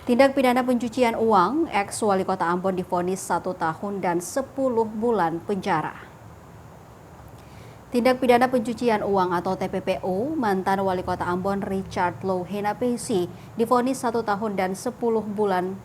Tindak pidana pencucian uang, ex-wali kota Ambon divonis 1 tahun dan 10 bulan penjara. Tindak pidana pencucian uang atau TPPU, mantan wali kota Ambon Richard Louhena Pesi divonis 1 tahun dan 10 bulan.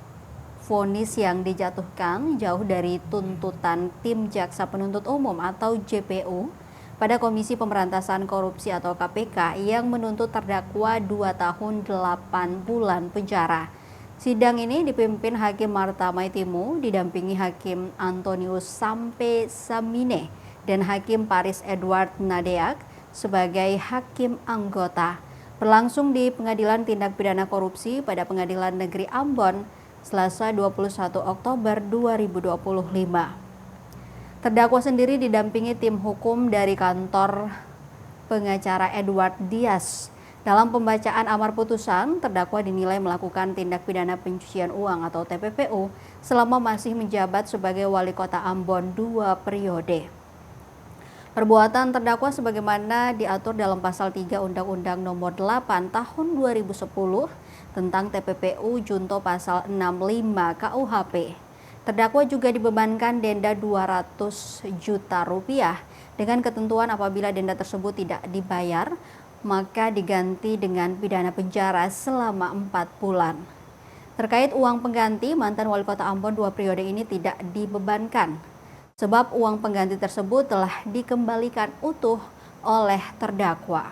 Vonis yang dijatuhkan jauh dari tuntutan tim Jaksa Penuntut Umum atau JPU pada Komisi Pemberantasan Korupsi atau KPK yang menuntut terdakwa 2 tahun 8 bulan penjara. Sidang ini dipimpin Hakim Marta Maitimu, didampingi Hakim Antonius Sampe Samine dan Hakim Paris Edward Nadeak sebagai hakim anggota. Berlangsung di Pengadilan Tindak Pidana Korupsi pada Pengadilan Negeri Ambon, Selasa 21 Oktober 2025. Terdakwa sendiri didampingi tim hukum dari kantor pengacara Edward Dias. Dalam pembacaan amar putusan, terdakwa dinilai melakukan tindak pidana pencucian uang atau TPPU selama masih menjabat sebagai wali kota Ambon 2 periode. Perbuatan terdakwa sebagaimana diatur dalam pasal 3 Undang-Undang Nomor 8 Tahun 2010 tentang TPPU junto pasal 65 KUHP. Terdakwa juga dibebankan denda 200 juta rupiah dengan ketentuan apabila denda tersebut tidak dibayar, maka diganti dengan pidana penjara selama 4 bulan. Terkait uang pengganti, mantan wali kota Ambon 2 periode ini tidak dibebankan, sebab uang pengganti tersebut telah dikembalikan utuh oleh terdakwa.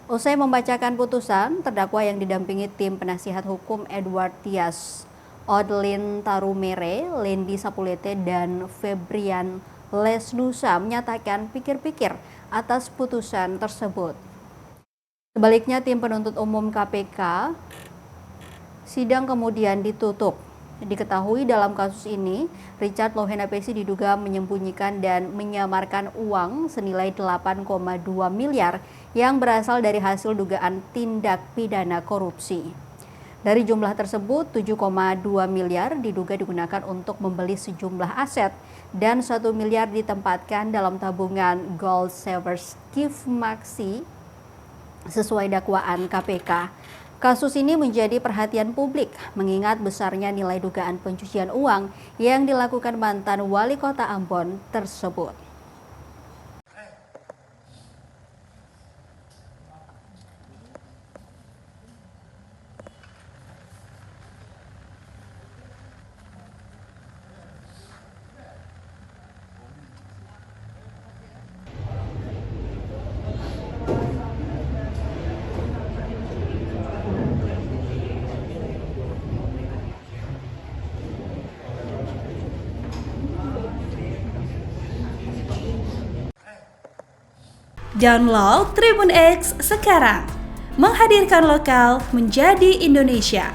Usai membacakan putusan, terdakwa yang didampingi tim penasihat hukum Edward Dias, Odlin Tarumere, Lendi Sapulete, dan Febrian Lesnusa menyatakan pikir-pikir atas putusan tersebut. Sebaliknya, tim penuntut umum KPK, sidang kemudian ditutup. Diketahui dalam kasus ini, Richard Louhena Pesi diduga menyembunyikan dan menyamarkan uang senilai 8,2 miliar yang berasal dari hasil dugaan tindak pidana korupsi. Dari jumlah tersebut, 7,2 miliar diduga digunakan untuk membeli sejumlah aset dan 1 miliar ditempatkan dalam tabungan Gold Savers Gift Maxi sesuai dakwaan KPK. Kasus ini menjadi perhatian publik mengingat besarnya nilai dugaan pencucian uang yang dilakukan mantan wali kota Ambon tersebut. Download Tribun X sekarang, menghadirkan lokal menjadi Indonesia.